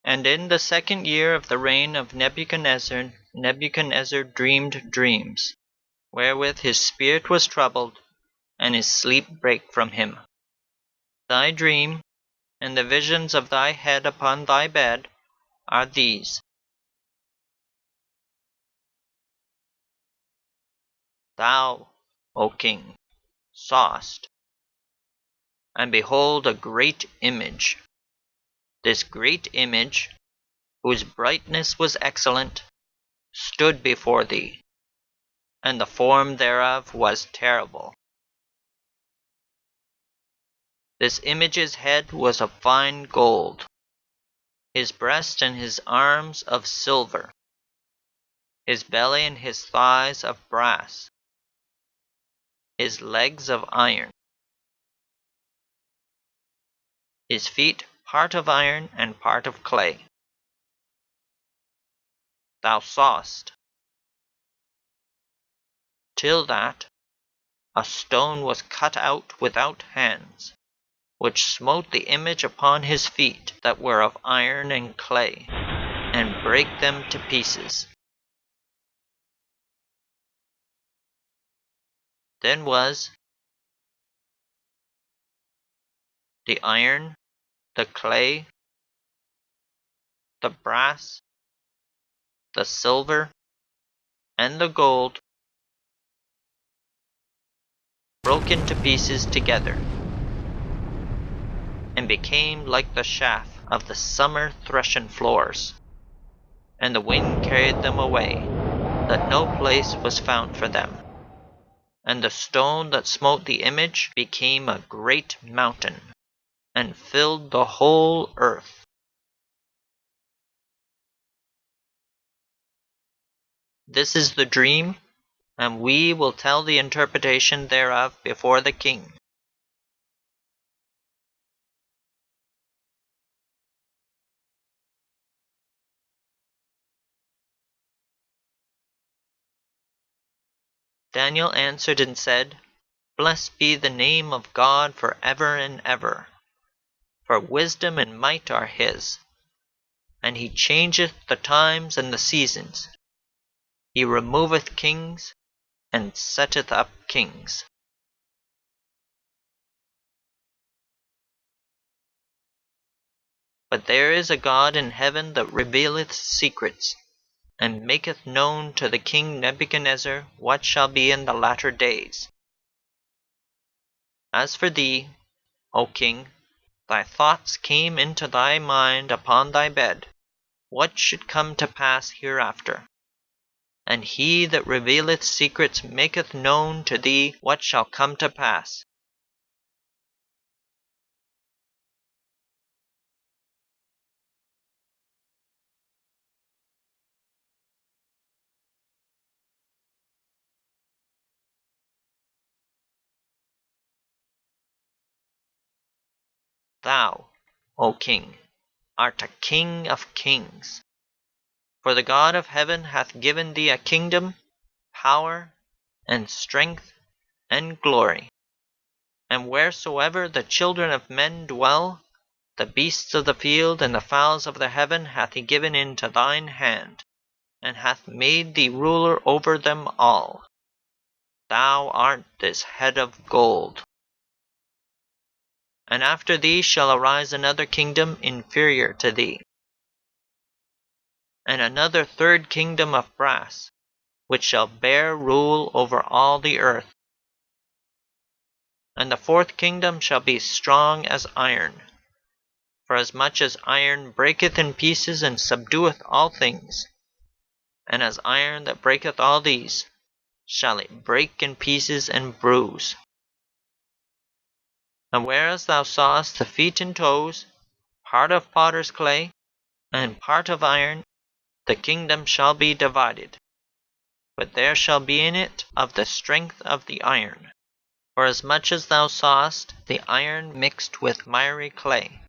And in the 2nd year of the reign of Nebuchadnezzar, Nebuchadnezzar dreamed dreams, wherewith his spirit was troubled, and his sleep brake from him. Thy dream, and the visions of thy head upon thy bed, are these. Thou, O king, sawest, and behold a great image. This great image, whose brightness was excellent, stood before thee, and the form thereof was terrible. This image's head was of fine gold, his breast and his arms of silver, his belly and his thighs of brass, his legs of iron, his feet part of iron and part of clay. Thou sawest, till that a stone was cut out without hands, which smote the image upon his feet that were of iron and clay, and brake them to pieces. Then was the iron, the clay, the brass, the silver, and the gold broken to pieces together, and became like the chaff of the summer threshing floors, and the wind carried them away, that no place was found for them. And the stone that smote the image became a great mountain, and filled the whole earth. This is the dream, and we will tell the interpretation thereof before the king. Daniel answered and said, Blessed be the name of God for ever and ever. For wisdom and might are his. And he changeth the times and the seasons. He removeth kings, and setteth up kings. But there is a God in heaven that revealeth secrets, and maketh known to the king Nebuchadnezzar what shall be in the latter days. As for thee, O king, thy thoughts came into thy mind upon thy bed, what should come to pass hereafter. And he that revealeth secrets maketh known to thee what shall come to pass. Thou, O king, art a king of kings. For the God of heaven hath given thee a kingdom, power, and strength, and glory. And wheresoever the children of men dwell, the beasts of the field and the fowls of the heaven hath he given into thine hand, and hath made thee ruler over them all. Thou art this head of gold. And after thee shall arise another kingdom inferior to thee, and another third kingdom of brass, which shall bear rule over all the earth. And the fourth kingdom shall be strong as iron, for as much as iron breaketh in pieces and subdueth all things, and as iron that breaketh all these, shall it break in pieces and bruise. And whereas thou sawest the feet and toes, part of potter's clay, and part of iron, the kingdom shall be divided. But there shall be in it of the strength of the iron. For as much as thou sawest the iron mixed with miry clay,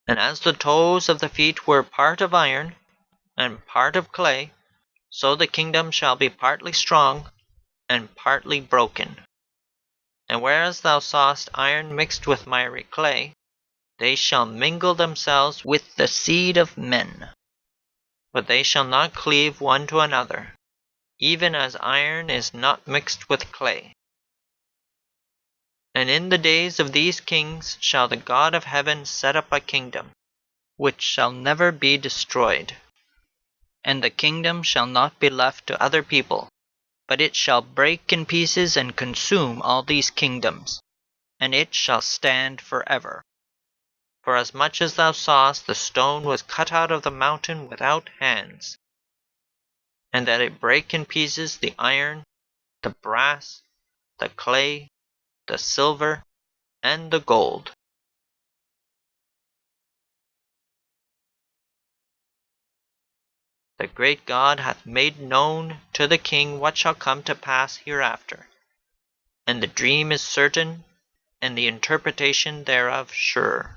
and as the toes of the feet were part of iron, and part of clay, so the kingdom shall be partly strong, and partly broken. And whereas thou sawest iron mixed with miry clay, They shall mingle themselves with the seed of men, but they shall not cleave one to another, even as iron is not mixed with clay. And in the days of these kings shall the God of heaven set up a kingdom, which shall never be destroyed. And the kingdom shall not be left to other people, but it shall break in pieces and consume all these kingdoms, and it shall stand forever. Forasmuch as thou sawest the stone was cut out of the mountain without hands, and that it brake in pieces the iron, the brass, the clay, the silver, and the gold. The great God hath made known to the king what shall come to pass hereafter. And the dream is certain, and the interpretation thereof sure.